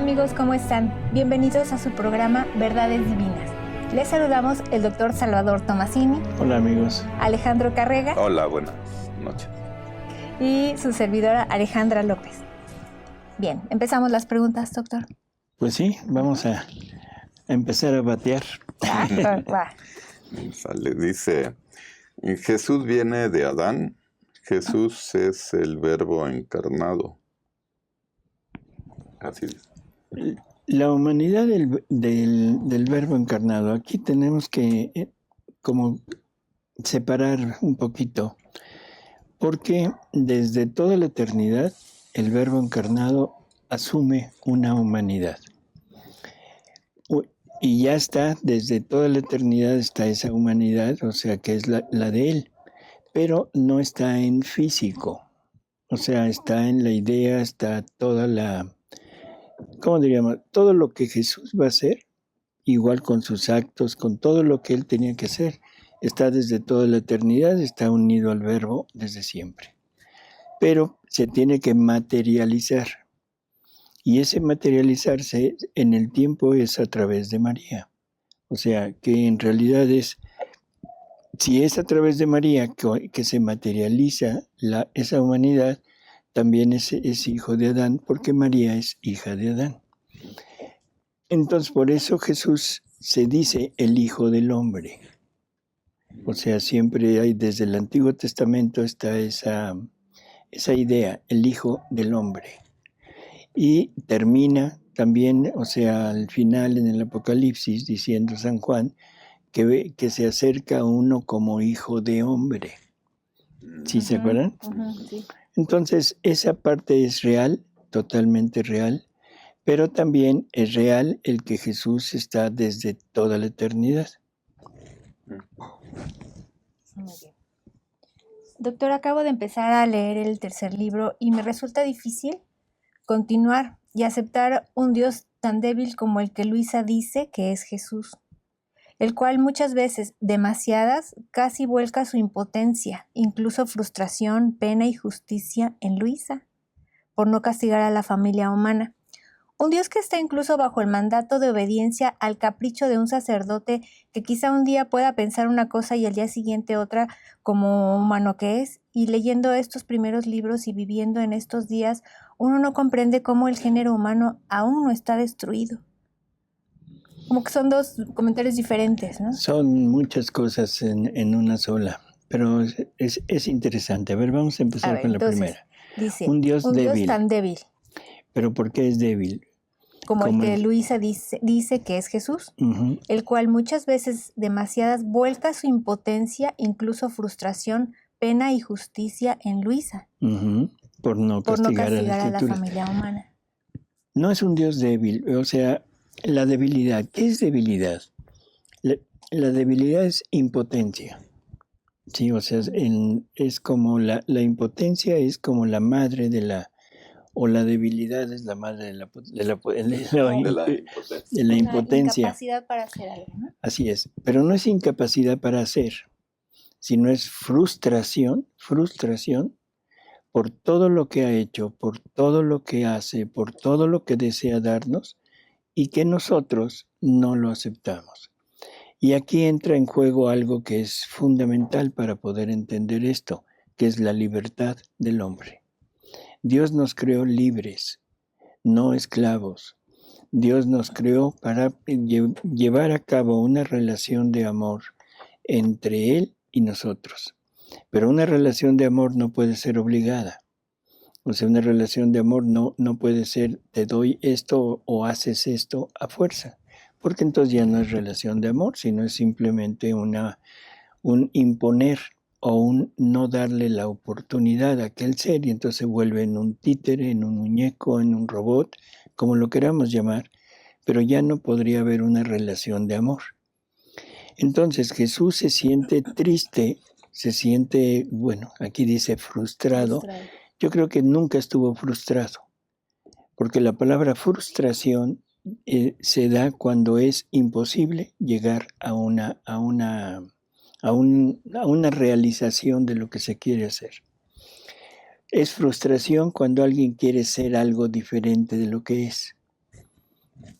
amigos, ¿cómo están? Bienvenidos a su programa Verdades Divinas. Les saludamos el doctor Salvador Tomasini. Hola amigos. Alejandro Carrega. Hola, buenas noches. Y su servidora Alejandra López. Bien, empezamos las preguntas, doctor. Pues sí, vamos a empezar a batear. Sale, dice, Jesús viene de Adán, Jesús es el Verbo encarnado. Así dice. La humanidad del Verbo encarnado. Aquí tenemos que como separar un poquito, porque desde toda la eternidad el Verbo encarnado asume una humanidad. Y ya está, desde toda la eternidad está esa humanidad, o sea que es la de Él, pero no está en físico, o sea, está en la idea, está toda la, ¿cómo diríamos? Todo lo que Jesús va a hacer, igual con sus actos, con todo lo que Él tenía que hacer, está desde toda la eternidad, está unido al Verbo desde siempre. Pero se tiene que materializar. Y ese materializarse en el tiempo es a través de María. O sea, que en realidad si es a través de María que se materializa esa humanidad, también es hijo de Adán, porque María es hija de Adán. Entonces, por eso Jesús se dice el Hijo del Hombre. O sea, siempre hay, desde el Antiguo Testamento está esa idea, el Hijo del Hombre. Y termina también, o sea, al final en el Apocalipsis, diciendo San Juan, que se acerca a uno como hijo de hombre. ¿Sí se acuerdan? Sí. Entonces, esa parte es real, totalmente real, pero también es real el que Jesús está desde toda la eternidad. Muy bien. Doctor, acabo de empezar a leer el tercer libro y me resulta difícil continuar y aceptar un Dios tan débil como el que Luisa dice que es Jesús, el cual muchas veces, demasiadas, casi vuelca su impotencia, incluso frustración, pena y justicia en Luisa, por no castigar a la familia humana. Un Dios que está incluso bajo el mandato de obediencia al capricho de un sacerdote que quizá un día pueda pensar una cosa y al día siguiente otra como humano que es, y leyendo estos primeros libros y viviendo en estos días, uno no comprende cómo el género humano aún no está destruido. Como que son dos comentarios diferentes, ¿no? Son muchas cosas en una sola, pero es interesante. A ver, vamos a empezar con la primera. Dice, un Dios débil. Dios tan débil. ¿Pero por qué es débil? Como el que Luisa dice que es Jesús, el cual muchas veces, demasiadas, vuelca su impotencia, incluso frustración, pena y justicia en Luisa. Por no castigar a la familia humana. No es un Dios débil, o sea, la debilidad. ¿Qué es debilidad? La debilidad es impotencia. Sí, o sea, es como la impotencia es como la madre de la, o la debilidad es la madre de la impotencia. Incapacidad para hacer algo, ¿no? Así es, pero no es incapacidad para hacer, sino es frustración por todo lo que ha hecho, por todo lo que hace, por todo lo que desea darnos y que nosotros no lo aceptamos. Y aquí entra en juego algo que es fundamental para poder entender esto, que es la libertad del hombre. Dios nos creó libres, no esclavos. Dios nos creó para llevar a cabo una relación de amor entre Él y nosotros. Pero una relación de amor no puede ser obligada. O sea, una relación de amor no puede ser te doy esto o haces esto a fuerza. Porque entonces ya no es relación de amor, sino es simplemente un imponer o un no darle la oportunidad a aquel ser y entonces se vuelve en un títere, en un muñeco, en un robot, como lo queramos llamar, pero ya no podría haber una relación de amor. Entonces Jesús se siente triste, se siente, bueno, aquí dice frustrado. Yo creo que nunca estuvo frustrado, porque la palabra frustración se da cuando es imposible llegar a una realización de lo que se quiere hacer. Es frustración cuando alguien quiere ser algo diferente de lo que es.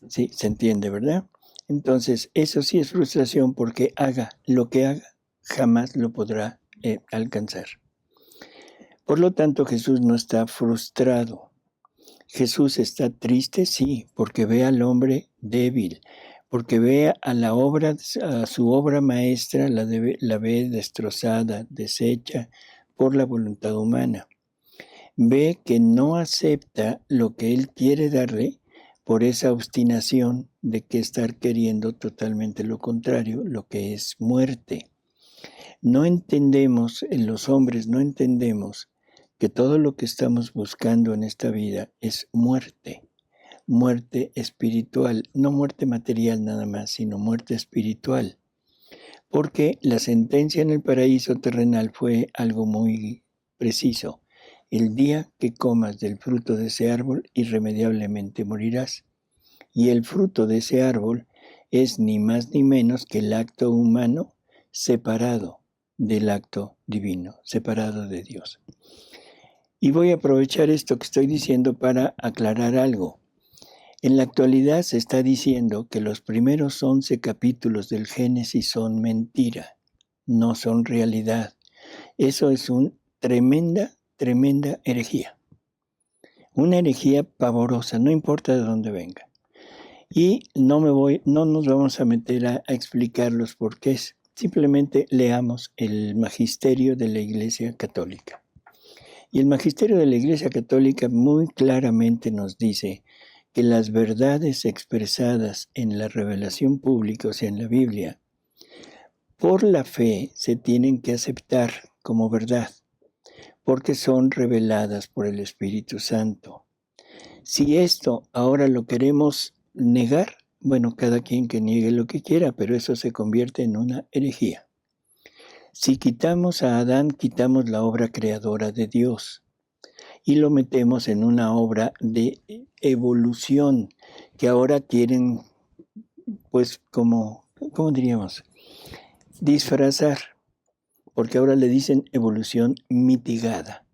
Sí, se entiende, ¿verdad? Entonces, eso sí es frustración porque haga lo que haga, jamás lo podrá alcanzar. Por lo tanto, Jesús no está frustrado. Jesús está triste, sí, porque ve al hombre débil, porque ve a la obra, a su obra maestra, la ve destrozada, deshecha por la voluntad humana. Ve que no acepta lo que él quiere darle por esa obstinación de que estar queriendo totalmente lo contrario, lo que es muerte. No entendemos, en los hombres no entendemos que todo lo que estamos buscando en esta vida es muerte, muerte espiritual, no muerte material nada más, sino muerte espiritual. Porque la sentencia en el paraíso terrenal fue algo muy preciso. El día que comas del fruto de ese árbol, irremediablemente morirás. Y el fruto de ese árbol es ni más ni menos que el acto humano separado del acto divino, separado de Dios. Y voy a aprovechar esto que estoy diciendo para aclarar algo. En la actualidad se está diciendo que los primeros 11 capítulos del Génesis son mentira, no son realidad. Eso es una tremenda herejía. Una herejía pavorosa, no importa de dónde venga. Y no nos vamos a meter a explicar los porqués. Simplemente leamos el magisterio de la Iglesia Católica. Y el magisterio de la Iglesia Católica muy claramente nos dice que las verdades expresadas en la revelación pública, o sea, en la Biblia, por la fe se tienen que aceptar como verdad, porque son reveladas por el Espíritu Santo. Si esto ahora lo queremos negar, bueno, cada quien que niegue lo que quiera, pero eso se convierte en una herejía. Si quitamos a Adán, quitamos la obra creadora de Dios y lo metemos en una obra de evolución que ahora quieren, pues, ¿cómo diríamos? Disfrazar, porque ahora le dicen evolución mitigada.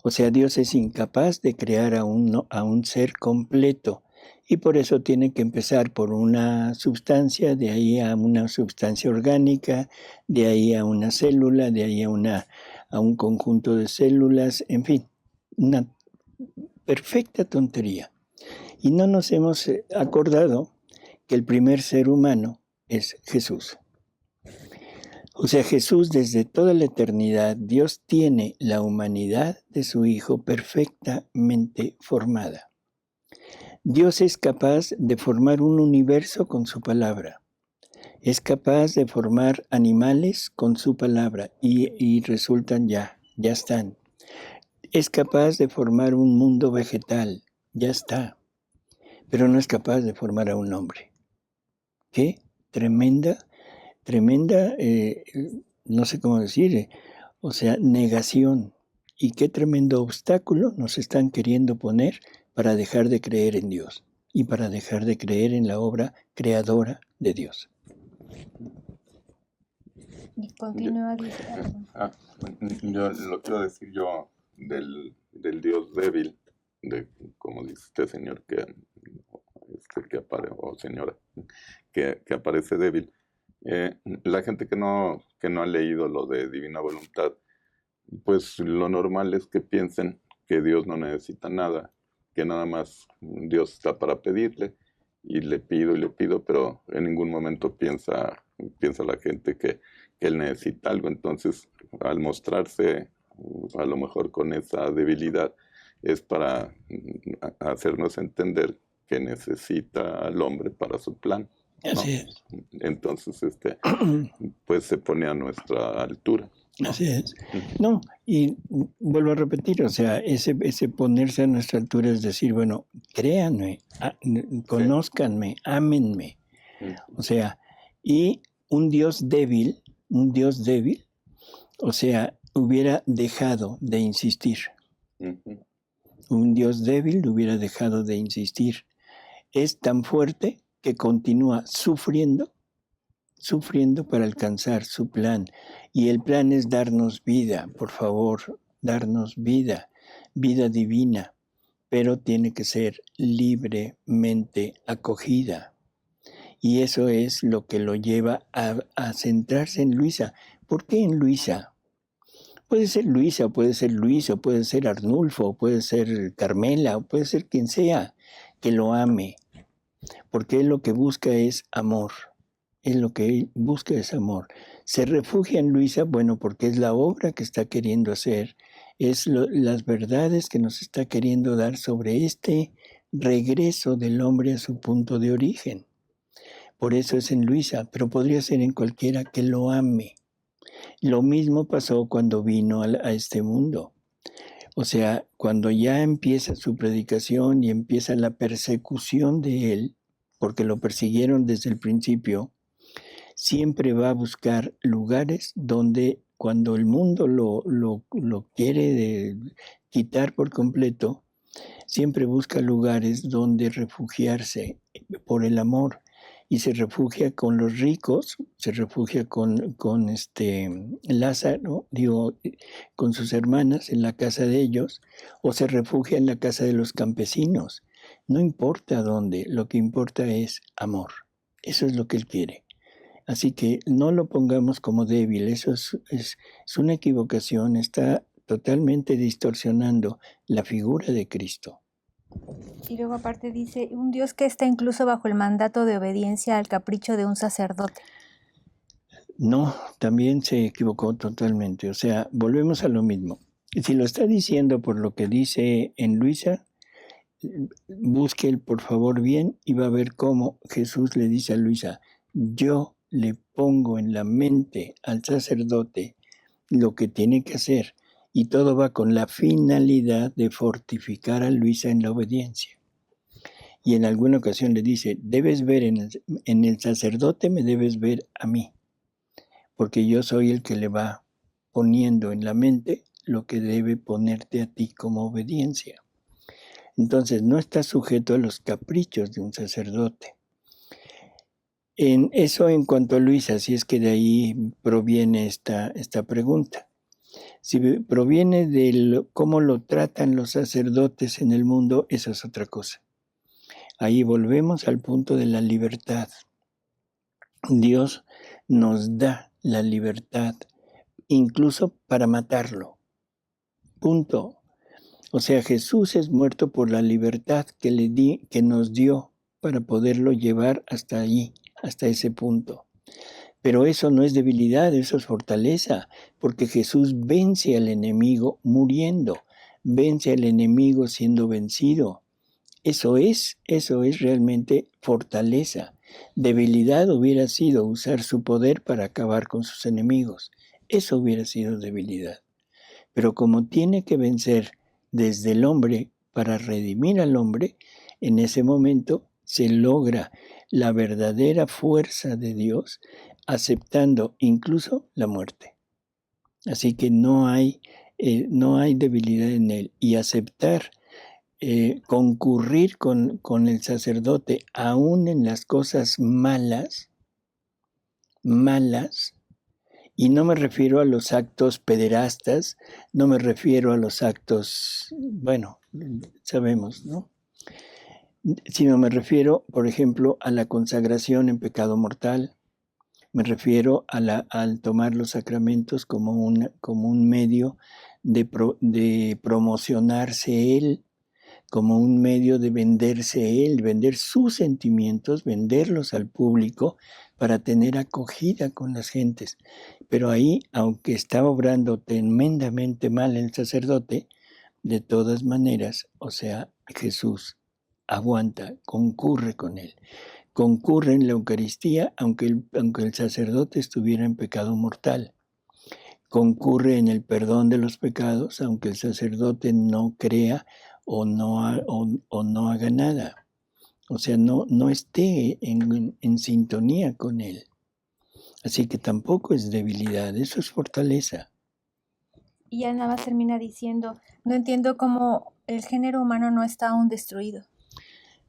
O sea, Dios es incapaz de crear a un ser completo y por eso tiene que empezar por una sustancia, de ahí a una sustancia orgánica, de ahí a una célula, de ahí a un conjunto de células, en fin, una perfecta tontería. Y no nos hemos acordado que el primer ser humano es Jesús. O sea, Jesús desde toda la eternidad, Dios tiene la humanidad de su Hijo perfectamente formada. Dios es capaz de formar un universo con su palabra. Es capaz de formar animales con su palabra y resultan ya están. Es capaz de formar un mundo vegetal, ya está. Pero no es capaz de formar a un hombre. ¿Qué? Tremenda, no sé cómo decir, o sea, negación. Y qué tremendo obstáculo nos están queriendo poner para dejar de creer en Dios y para dejar de creer en la obra creadora de Dios. Y continúa diciendo. Yo lo quiero decir yo del Dios débil, como dice este señor que aparece, o señora, que aparece débil. La gente que no ha leído lo de Divina Voluntad, pues lo normal es que piensen que Dios no necesita nada, que nada más Dios está para pedirle, y le pido, pero en ningún momento piensa la gente que Él necesita algo. Entonces, al mostrarse a lo mejor con esa debilidad, es para hacernos entender que necesita al hombre para su plan, ¿no? Así es. Entonces, pues se pone a nuestra altura, ¿no? Así es. No, y vuelvo a repetir, o sea, ese ponerse a nuestra altura es decir, bueno, créanme, conózcanme, ámenme. O sea, y un Dios débil, o sea, hubiera dejado de insistir. Un Dios débil hubiera dejado de insistir. Es tan fuerte que continúa sufriendo para alcanzar su plan. Y el plan es darnos vida, por favor, darnos vida divina. pero tiene que ser libremente acogida. Y eso es lo que lo lleva a centrarse en Luisa. ¿Por qué en Luisa? Puede ser Luisa, puede ser Luiso, puede ser Arnulfo, puede ser Carmela, puede ser quien sea que lo ame, porque él lo que busca es amor. Él lo que él busca es amor. Se refugia en Luisa, bueno, porque es la obra que está queriendo hacer, es las verdades que nos está queriendo dar sobre este regreso del hombre a su punto de origen. Por eso es en Luisa, pero podría ser en cualquiera que lo ame. Lo mismo pasó cuando vino a este mundo. O sea, cuando ya empieza su predicación y empieza la persecución de él, porque lo persiguieron desde el principio, siempre va a buscar lugares donde cuando el mundo lo quiere quitar por completo, siempre busca lugares donde refugiarse por el amor. Y se refugia con los ricos, se refugia con Lázaro, con sus hermanas en la casa de ellos, o se refugia en la casa de los campesinos. No importa dónde, lo que importa es amor. Eso es lo que él quiere. Así que no lo pongamos como débil, eso es una equivocación, está totalmente distorsionando la figura de Cristo. Y luego aparte dice, un Dios que está incluso bajo el mandato de obediencia al capricho de un sacerdote. No, también se equivocó totalmente, o sea, volvemos a lo mismo. Si lo está diciendo por lo que dice en Luisa, busque por favor bien y va a ver cómo Jesús le dice a Luisa, yo le pongo en la mente al sacerdote lo que tiene que hacer y todo va con la finalidad de fortificar a Luisa en la obediencia. Y en alguna ocasión le dice, debes ver en el sacerdote, me debes ver a mí, porque yo soy el que le va poniendo en la mente lo que debe ponerte a ti como obediencia. Entonces no está sujeto a los caprichos de un sacerdote. Eso en cuanto a Luisa, si es que de ahí proviene esta pregunta. Si proviene de cómo lo tratan los sacerdotes en el mundo, eso es otra cosa. Ahí volvemos al punto de la libertad. Dios nos da la libertad, incluso para matarlo. Punto. O sea, Jesús es muerto por la libertad que nos dio para poderlo llevar hasta allí, hasta ese punto. Pero eso no es debilidad, eso es fortaleza, porque Jesús vence al enemigo muriendo, vence al enemigo siendo vencido. Eso es realmente fortaleza. Debilidad hubiera sido usar su poder para acabar con sus enemigos. Eso hubiera sido debilidad. Pero como tiene que vencer desde el hombre para redimir al hombre, en ese momento se logra la verdadera fuerza de Dios aceptando incluso la muerte. Así que no hay debilidad en él. Y aceptar, concurrir con el sacerdote aún en las cosas malas, y no me refiero a los actos pederastas, no me refiero a los actos, bueno, sabemos, ¿no? Sino me refiero, por ejemplo, a la consagración en pecado mortal, me refiero al tomar los sacramentos como un medio de promocionarse él, como un medio de venderse él, vender sus sentimientos, venderlos al público para tener acogida con las gentes. Pero ahí, aunque está obrando tremendamente mal el sacerdote, de todas maneras, o sea, Jesús aguanta, concurre con él. Concurre en la Eucaristía, aunque el sacerdote estuviera en pecado mortal. Concurre en el perdón de los pecados, aunque el sacerdote no crea o no haga nada. O sea, no esté en sintonía con él. Así que tampoco es debilidad, eso es fortaleza. Y ya nada más termina diciendo, no entiendo cómo el género humano no está aún destruido.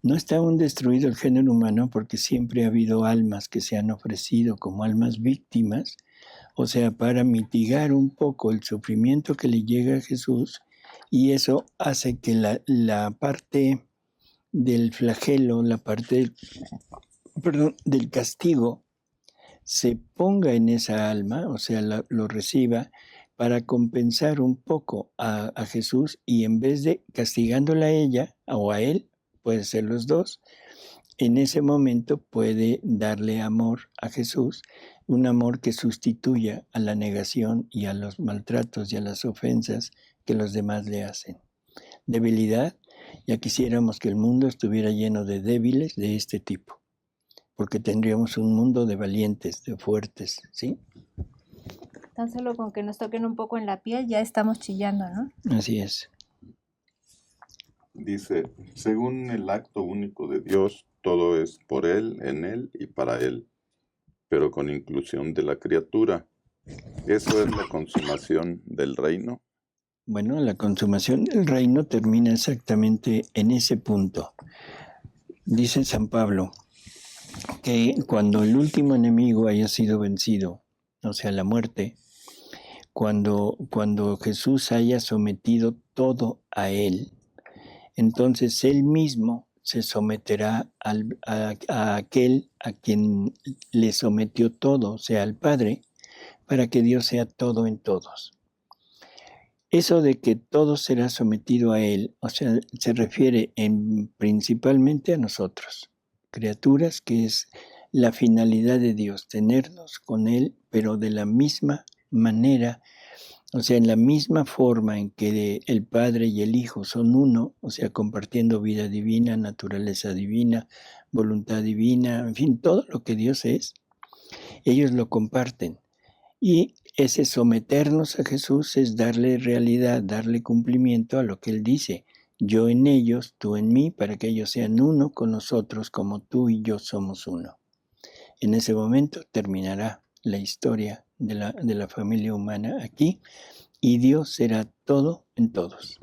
No está aún destruido el género humano porque siempre ha habido almas que se han ofrecido como almas víctimas, o sea, para mitigar un poco el sufrimiento que le llega a Jesús, Y eso hace que la parte del flagelo, la parte del castigo, se ponga en esa alma, o sea, lo reciba para compensar un poco a Jesús, y en vez de castigándola a ella o a él, puede ser los dos, en ese momento puede darle amor a Jesús, un amor que sustituya a la negación y a los maltratos y a las ofensas que los demás le hacen. Debilidad, ya quisiéramos que el mundo estuviera lleno de débiles de este tipo, porque tendríamos un mundo de valientes, de fuertes, ¿sí? Tan solo con que nos toquen un poco en la piel ya estamos chillando, ¿no? Así es. Dice, según el acto único de Dios, todo es por Él, en Él y para Él, pero con inclusión de la criatura. ¿Eso es la consumación del reino? Bueno, la consumación del reino termina exactamente en ese punto. Dice San Pablo que cuando el último enemigo haya sido vencido, o sea, la muerte, cuando Jesús haya sometido todo a él, entonces él mismo se someterá a aquel a quien le sometió todo, o sea, al Padre, para que Dios sea todo en todos. Eso de que todo será sometido a él, o sea, se refiere principalmente a nosotros, criaturas, que es la finalidad de Dios, tenernos con él, pero de la misma manera, o sea, en la misma forma en que el Padre y el Hijo son uno, o sea, compartiendo vida divina, naturaleza divina, voluntad divina, en fin, todo lo que Dios es, ellos lo comparten. Y ese someternos a Jesús es darle realidad, darle cumplimiento a lo que Él dice. Yo en ellos, tú en mí, para que ellos sean uno con nosotros como tú y yo somos uno. En ese momento terminará la historia de la familia humana aquí, y Dios será todo en todos.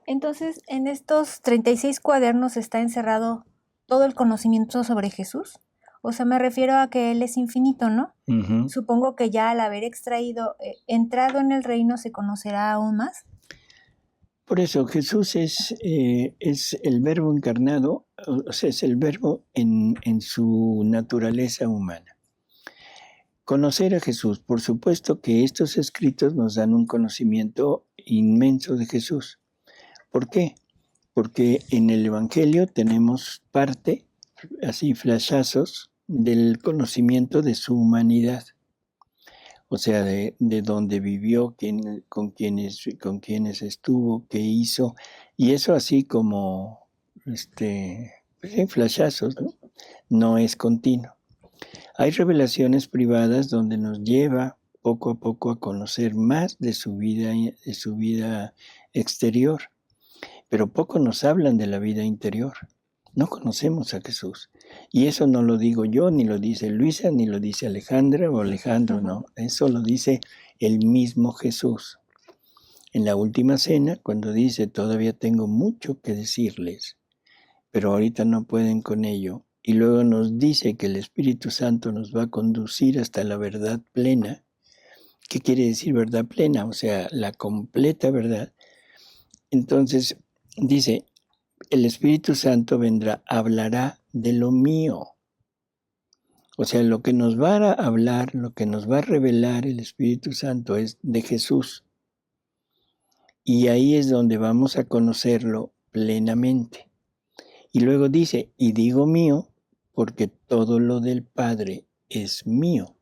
Entonces, en estos 36 cuadernos está encerrado todo el conocimiento sobre Jesús. O sea, me refiero a que Él es infinito, ¿no? Uh-huh. Supongo que ya al haber entrado en el reino, se conocerá aún más. Por eso Jesús es el verbo encarnado, o sea, es el verbo en su naturaleza humana. Conocer a Jesús, por supuesto que estos escritos nos dan un conocimiento inmenso de Jesús. ¿Por qué? Porque en el Evangelio tenemos parte, así flashazos, del conocimiento de su humanidad. O sea, de dónde vivió, con quiénes estuvo, qué hizo, y eso así como flashazos, ¿no? No es continuo. Hay revelaciones privadas donde nos lleva poco a poco a conocer más de su vida exterior, pero poco nos hablan de la vida interior. No conocemos a Jesús. Y eso no lo digo yo, ni lo dice Luisa, ni lo dice Alejandra o Alejandro, no. Eso lo dice el mismo Jesús. En la última cena, cuando dice, todavía tengo mucho que decirles, pero ahorita no pueden con ello. Y luego nos dice que el Espíritu Santo nos va a conducir hasta la verdad plena. ¿Qué quiere decir verdad plena? O sea, la completa verdad. Entonces, dice, el Espíritu Santo vendrá, hablará de lo mío. O sea, lo que nos va a hablar, lo que nos va a revelar el Espíritu Santo es de Jesús. Y ahí es donde vamos a conocerlo plenamente. Y luego dice, y digo mío, porque todo lo del Padre es mío.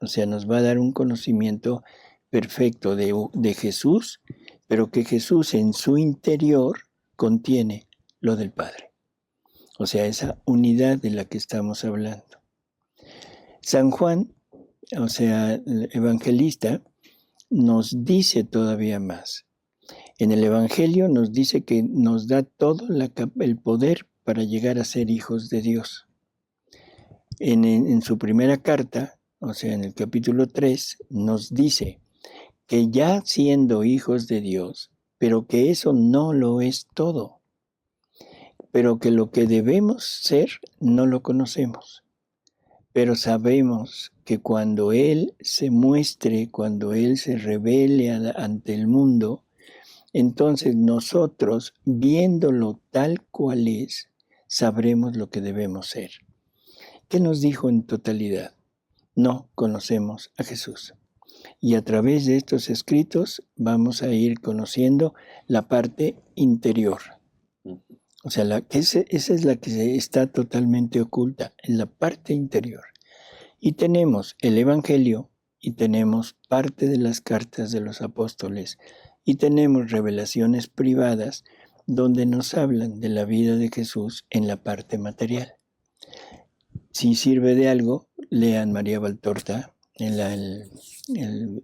O sea, nos va a dar un conocimiento perfecto de Jesús, pero que Jesús en su interior contiene lo del Padre. O sea, esa unidad de la que estamos hablando. San Juan, o sea, el evangelista, nos dice todavía más. En el Evangelio nos dice que nos da todo el poder para llegar a ser hijos de Dios. En su primera carta, o sea, en el capítulo 3, nos dice que ya siendo hijos de Dios, pero que eso no lo es todo, pero que lo que debemos ser no lo conocemos, pero sabemos que cuando Él se muestre, cuando Él se revele ante el mundo, entonces nosotros, viéndolo tal cual es, sabremos lo que debemos ser. ¿Qué nos dijo en totalidad? No conocemos a Jesús. Y a través de estos escritos vamos a ir conociendo la parte interior. O sea, esa es la que está totalmente oculta, en la parte interior. Y tenemos el Evangelio, y tenemos parte de las cartas de los apóstoles, y tenemos revelaciones privadas donde nos hablan de la vida de Jesús en la parte material. Si sirve de algo, lean María Valtorta, el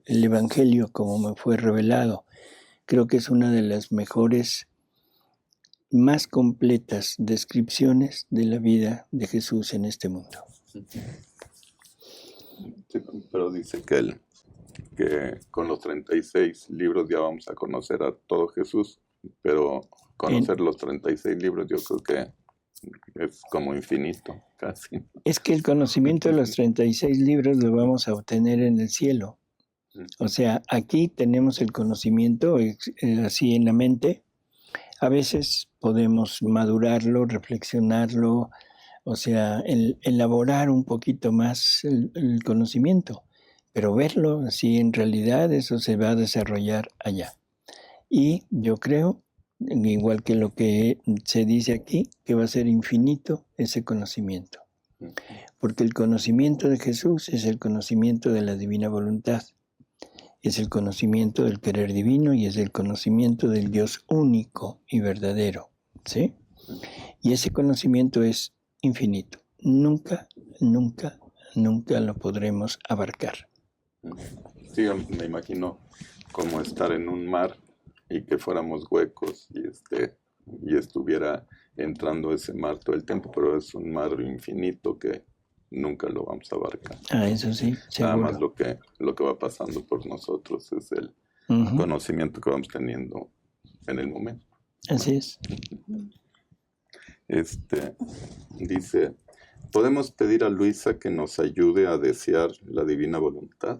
Evangelio como me fue revelado. Creo que es una de las mejores, más completas descripciones de la vida de Jesús en este mundo. Sí, pero dice que con los 36 libros ya vamos a conocer a todo Jesús, pero conocer los 36 libros yo creo que es como infinito, casi. Es que el conocimiento de los 36 libros lo vamos a obtener en el cielo. O sea, aquí tenemos el conocimiento así en la mente. A veces podemos madurarlo, reflexionarlo, o sea, elaborar un poquito más el conocimiento, pero verlo así en realidad, eso se va a desarrollar allá. Y yo creo, igual que lo que se dice aquí, que va a ser infinito ese conocimiento. Porque el conocimiento de Jesús es el conocimiento de la divina voluntad. Es el conocimiento del querer divino y es el conocimiento del Dios único y verdadero, ¿sí? Y ese conocimiento es infinito. Nunca, nunca, nunca lo podremos abarcar. Sí, me imagino como estar en un mar y que fuéramos huecos y estuviera entrando ese mar todo el tiempo, pero es un mar infinito que nunca lo vamos a abarcar. Eso sí, seguro. Nada más lo que va pasando por nosotros es el conocimiento que vamos teniendo en el momento. Así es. Dice, ¿podemos pedir a Luisa que nos ayude a desear la divina voluntad?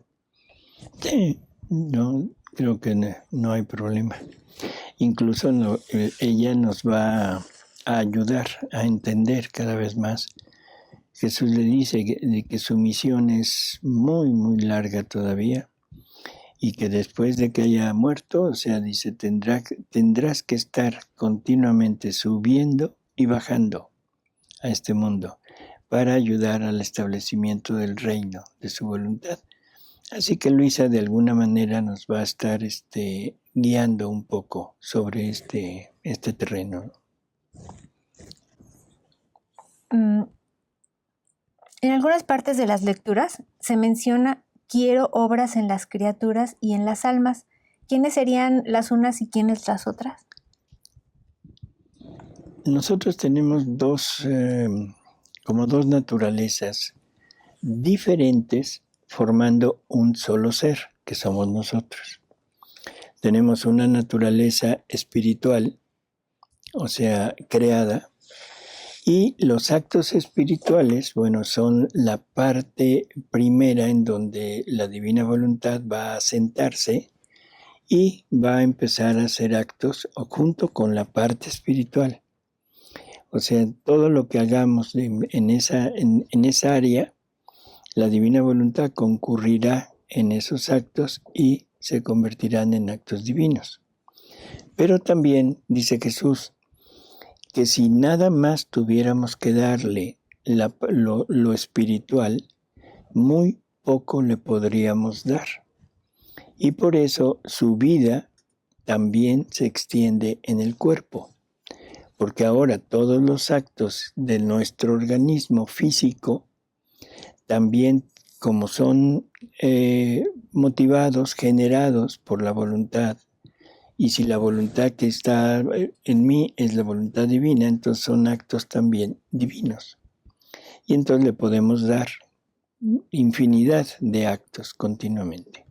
Sí, no, creo que no hay problema. Incluso ella nos va a ayudar a entender cada vez más. Jesús le dice que su misión es muy, muy larga todavía y que después de que haya muerto, o sea, dice, tendrás que estar continuamente subiendo y bajando a este mundo para ayudar al establecimiento del reino de su voluntad. Así que Luisa de alguna manera nos va a estar guiando un poco sobre este terreno. En algunas partes de las lecturas se menciona quiero obras en las criaturas y en las almas. ¿Quiénes serían las unas y quiénes las otras? Nosotros tenemos dos naturalezas diferentes formando un solo ser, que somos nosotros. Tenemos una naturaleza espiritual, o sea, creada, y los actos espirituales, bueno, son la parte primera en donde la divina voluntad va a sentarse y va a empezar a hacer actos junto con la parte espiritual. O sea, todo lo que hagamos en esa área, la divina voluntad concurrirá en esos actos y se convertirán en actos divinos. Pero también dice Jesús que si nada más tuviéramos que darle lo espiritual, muy poco le podríamos dar. Y por eso su vida también se extiende en el cuerpo. Porque ahora todos los actos de nuestro organismo físico también, como son motivados, generados por la voluntad, y si la voluntad que está en mí es la voluntad divina, entonces son actos también divinos. Y entonces le podemos dar infinidad de actos continuamente.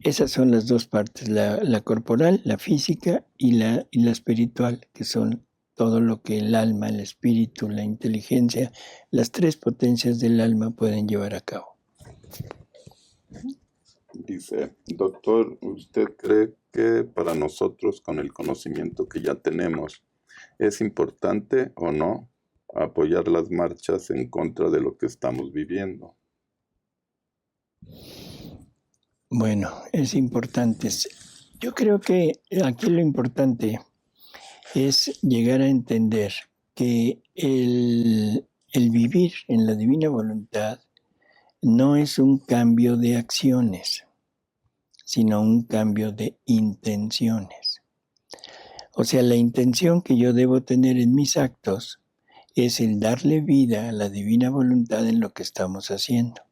Esas son las dos partes, la corporal, la física y la espiritual, que son todo lo que el alma, el espíritu, la inteligencia, las tres potencias del alma pueden llevar a cabo. dice, doctor, ¿usted cree que para nosotros, con el conocimiento que ya tenemos, es importante o no apoyar las marchas en contra de lo que estamos viviendo? Bueno, es importante. Yo creo que aquí lo importante es llegar a entender que el vivir en la divina voluntad no es un cambio de acciones, sino un cambio de intenciones. O sea, la intención que yo debo tener en mis actos es el darle vida a la divina voluntad en lo que estamos haciendo.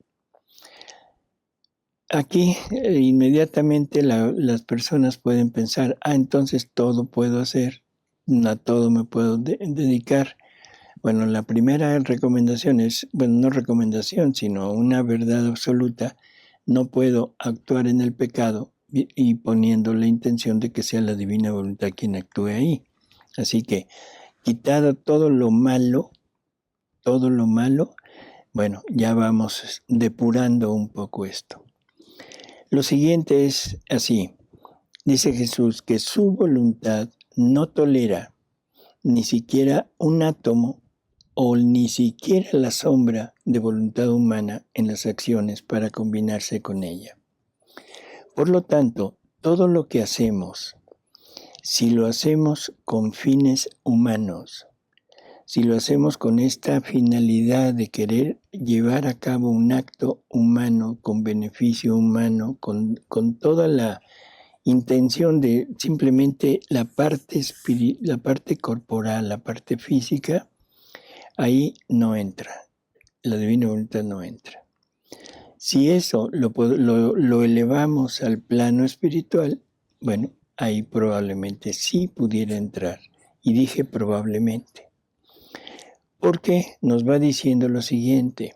Aquí inmediatamente las personas pueden pensar, entonces todo puedo hacer, a todo me puedo dedicar. Bueno, la primera recomendación es, bueno, no recomendación, sino una verdad absoluta. No puedo actuar en el pecado y poniendo la intención de que sea la divina voluntad quien actúe ahí. Así que, quitado todo lo malo, bueno, ya vamos depurando un poco esto. Lo siguiente es así. Dice Jesús que su voluntad no tolera ni siquiera un átomo o ni siquiera la sombra de voluntad humana en las acciones para combinarse con ella. Por lo tanto, todo lo que hacemos, si lo hacemos con fines humanos, si lo hacemos con esta finalidad de querer llevar a cabo un acto humano, con beneficio humano, con toda la intención de simplemente la parte corporal, la parte física, ahí no entra, la divina voluntad no entra. Si eso lo elevamos al plano espiritual, bueno, ahí probablemente sí pudiera entrar. Y dije probablemente. Porque nos va diciendo lo siguiente,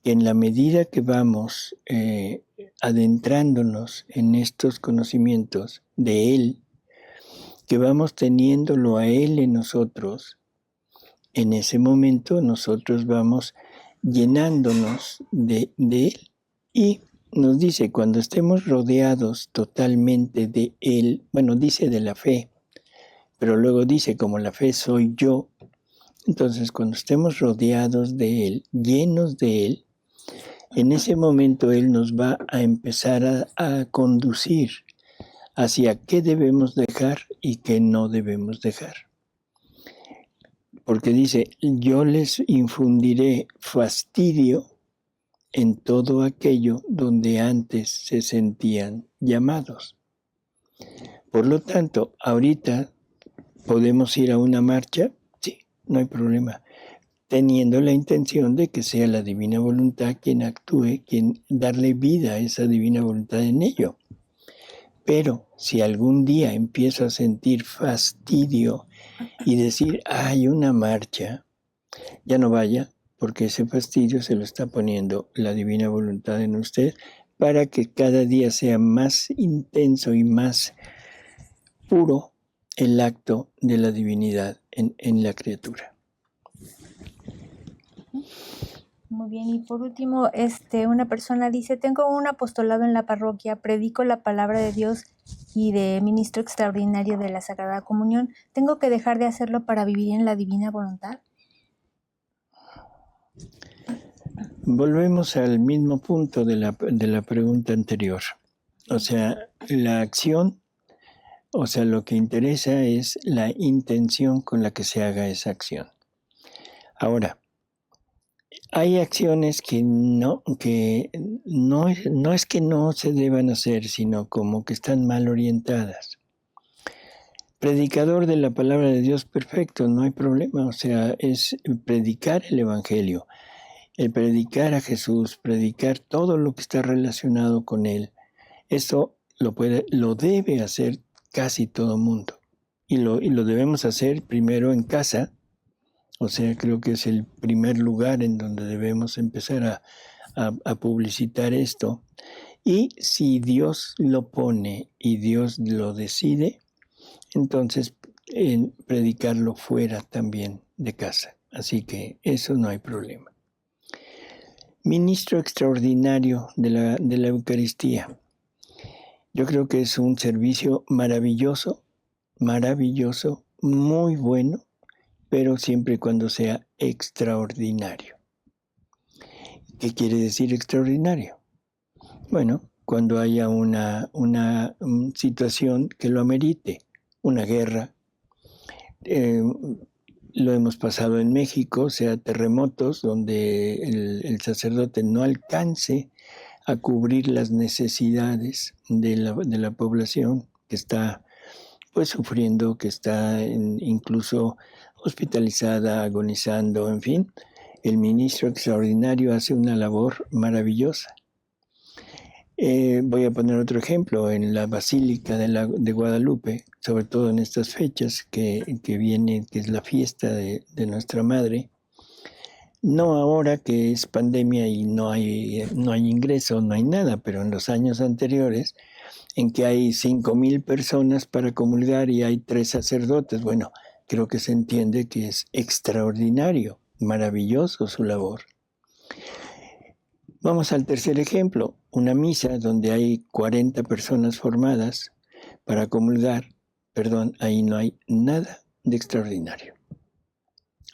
que en la medida que vamos adentrándonos en estos conocimientos de Él, que vamos teniéndolo a Él en nosotros, en ese momento nosotros vamos llenándonos de Él. Y nos dice, cuando estemos rodeados totalmente de Él, bueno, dice de la fe, pero luego dice, como la fe soy yo. Entonces, cuando estemos rodeados de Él, llenos de Él, en ese momento Él nos va a empezar a conducir hacia qué debemos dejar y qué no debemos dejar. Porque dice, yo les infundiré fastidio en todo aquello donde antes se sentían llamados. Por lo tanto, ahorita podemos ir a una marcha, sí, no hay problema, teniendo la intención de que sea la divina voluntad quien actúe, quien darle vida a esa divina voluntad en ello. Pero si algún día empiezo a sentir fastidio y decir, hay una marcha, ya no vaya, porque ese fastidio se lo está poniendo la divina voluntad en usted para que cada día sea más intenso y más puro el acto de la divinidad en la criatura. Muy bien, y por último, una persona dice, tengo un apostolado en la parroquia, predico la palabra de Dios y de ministro extraordinario de la Sagrada Comunión. ¿Tengo que dejar de hacerlo para vivir en la divina voluntad? Volvemos al mismo punto de la pregunta anterior. O sea, la acción, o sea, lo que interesa es la intención con la que se haga esa acción. Ahora, hay acciones que no es que no se deban hacer, sino como que están mal orientadas. Predicador de la palabra de Dios, perfecto, no hay problema. O sea, es predicar el Evangelio, el predicar a Jesús, predicar todo lo que está relacionado con Él. Eso lo debe hacer casi todo mundo. Y lo debemos hacer primero en casa. O sea, creo que es el primer lugar en donde debemos empezar a publicitar esto. Y si Dios lo pone y Dios lo decide, entonces predicarlo fuera también de casa. Así que eso no hay problema. Ministro extraordinario de la Eucaristía. Yo creo que es un servicio maravilloso, maravilloso, muy bueno, pero siempre y cuando sea extraordinario. ¿Qué quiere decir extraordinario? Bueno, cuando haya una situación que lo amerite, una guerra. Lo hemos pasado en México, sea terremotos, donde el sacerdote no alcance a cubrir las necesidades de la población que está pues sufriendo, que está incluso hospitalizada, agonizando, en fin. El ministro extraordinario hace una labor maravillosa. Voy a poner otro ejemplo, en la Basílica de Guadalupe, sobre todo en estas fechas que viene, que es la fiesta de nuestra Madre. No ahora que es pandemia y no hay ingreso, no hay nada, pero en los años anteriores, en que hay 5,000 personas para comulgar y hay 3 sacerdotes, bueno, creo que se entiende que es extraordinario, maravilloso su labor. Vamos al tercer ejemplo, una misa donde hay 40 personas formadas para comulgar, ahí no hay nada de extraordinario,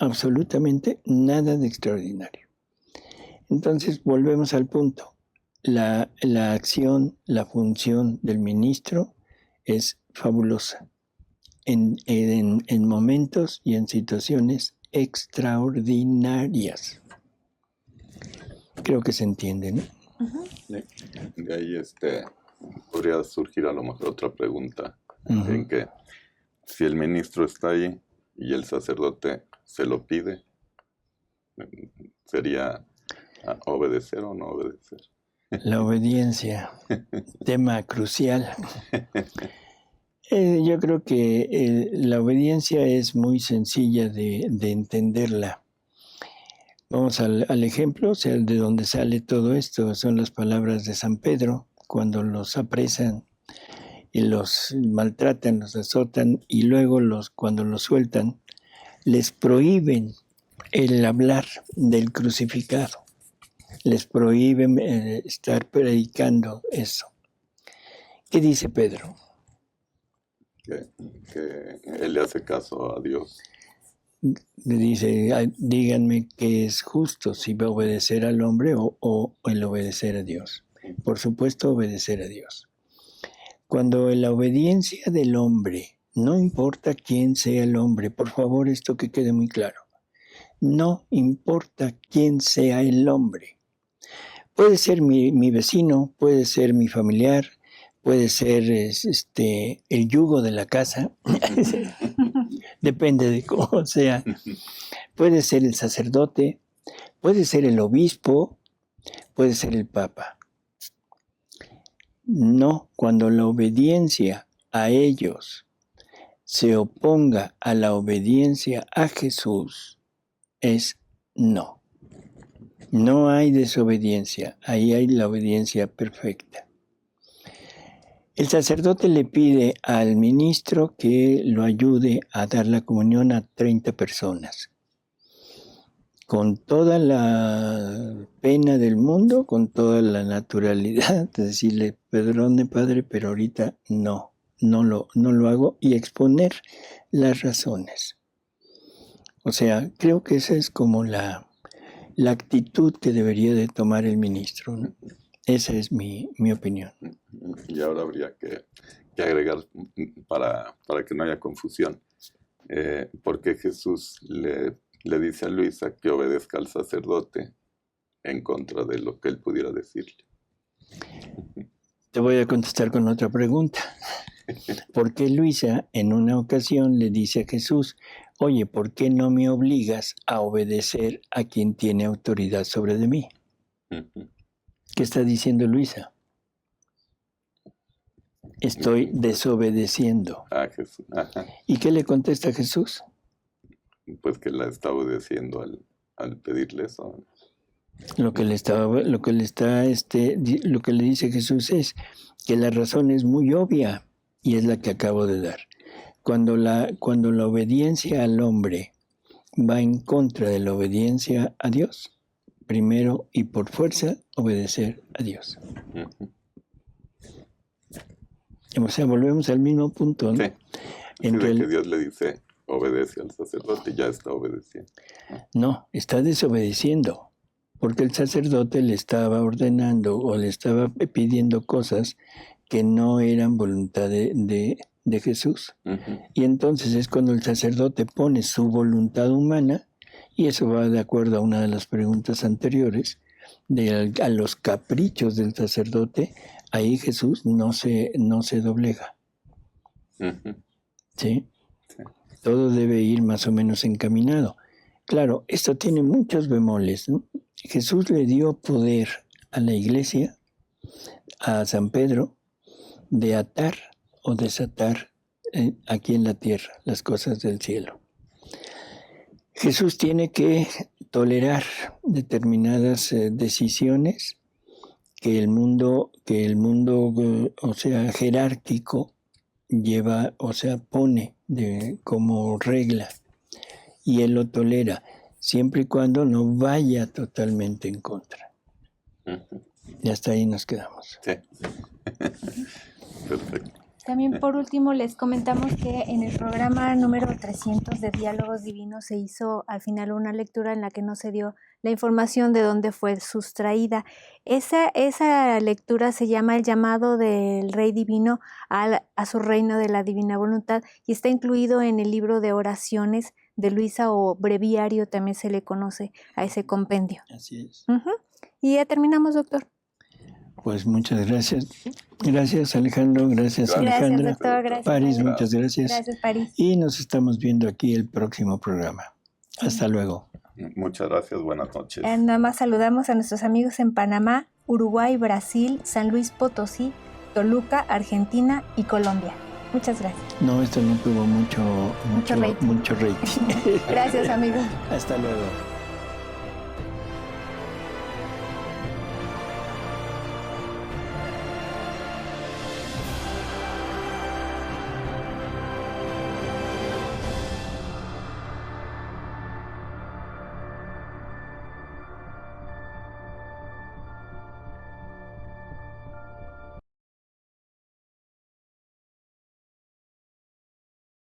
absolutamente nada de extraordinario. Entonces volvemos al punto, la acción, la función del ministro es fabulosa en momentos y en situaciones extraordinarias. Creo que se entiende, ¿no? De ahí podría surgir a lo mejor otra pregunta, en que si el ministro está ahí y el sacerdote se lo pide, ¿sería obedecer o no obedecer? La obediencia, tema crucial. Yo creo que la obediencia es muy sencilla de entenderla. Vamos al ejemplo, o sea, de donde sale todo esto, son las palabras de San Pedro, cuando los apresan y los maltratan, los azotan, y luego cuando los sueltan, les prohíben el hablar del crucificado, les prohíben estar predicando eso. ¿Qué dice Pedro? Que él le hace caso a Dios. Le dice, díganme qué es justo, si va a obedecer al hombre o el obedecer a Dios. Por supuesto, obedecer a Dios. Cuando la obediencia del hombre, no importa quién sea el hombre, por favor, esto que quede muy claro, no importa quién sea el hombre. Puede ser mi vecino, puede ser mi familiar, puede ser el yugo de la casa, depende de cómo sea. Puede ser el sacerdote, puede ser el obispo, puede ser el papa. No, cuando la obediencia a ellos se oponga a la obediencia a Jesús, es no. No hay desobediencia, ahí hay la obediencia perfecta. El sacerdote le pide al ministro que lo ayude a dar la comunión a 30 personas. Con toda la pena del mundo, con toda la naturalidad, de decirle, perdone padre, pero ahorita no lo hago, y exponer las razones. O sea, creo que esa es como la actitud que debería de tomar el ministro, ¿no? Esa es mi opinión. Y ahora habría que agregar, para que no haya confusión, porque Jesús le dice a Luisa que obedezca al sacerdote en contra de lo que él pudiera decirle. Te voy a contestar con otra pregunta. ¿Por qué Luisa en una ocasión le dice a Jesús, oye, ¿por qué no me obligas a obedecer a quien tiene autoridad sobre de mí? ¿Qué está diciendo Luisa? Estoy desobedeciendo. A Jesús. Ajá. ¿Y qué le contesta Jesús? Pues que la está obedeciendo al pedirle eso. Lo que le dice Jesús es que la razón es muy obvia y es la que acabo de dar. Cuando la obediencia al hombre va en contra de la obediencia a Dios, primero y por fuerza obedecer a Dios. O sea, volvemos al mismo punto, ¿no? Sí. En Sí, que de que Dios le dice, obedece al sacerdote, ya está obedeciendo. no, está desobedeciendo, porque el sacerdote le estaba ordenando o le estaba pidiendo cosas que no eran voluntad de Jesús. Ujú. Y entonces es cuando el sacerdote pone su voluntad humana, y eso va de acuerdo a una de las preguntas anteriores, a los caprichos del sacerdote, ahí Jesús no se doblega, Ujú. ¿sí? Sí. Todo debe ir más o menos encaminado. Claro, esto tiene muchos bemoles, ¿no? Jesús le dio poder a la iglesia, a San Pedro, de atar o desatar aquí en la tierra las cosas del cielo. Jesús tiene que tolerar determinadas decisiones que el mundo, o sea, jerárquico lleva, o sea, pone como regla, y él lo tolera, siempre y cuando no vaya totalmente en contra. Ujú. Y hasta ahí nos quedamos. Sí. Perfecto. También por último les comentamos que en el programa número 300 de Diálogos Divinos se hizo al final una lectura en la que no se dio la información de dónde fue sustraída. Esa lectura se llama El llamado del Rey Divino a su reino de la divina voluntad y está incluido en el libro de oraciones de Luisa, o breviario también se le conoce a ese compendio. Así es. Ujú. Y ya terminamos, doctor. Pues muchas gracias. Gracias, Alejandro. Gracias, Gracias, Alejandra. Gracias, doctor. Gracias, París, Padre. muchas gracias. Gracias, París. Y nos estamos viendo aquí el próximo programa. Hasta luego. Muchas gracias, buenas noches. Nada más saludamos a nuestros amigos en Panamá, Uruguay, Brasil, San Luis Potosí, Toluca, Argentina y Colombia. Muchas gracias. No, esto no tuvo mucho rating. rating. Gracias, amigos. Hasta luego.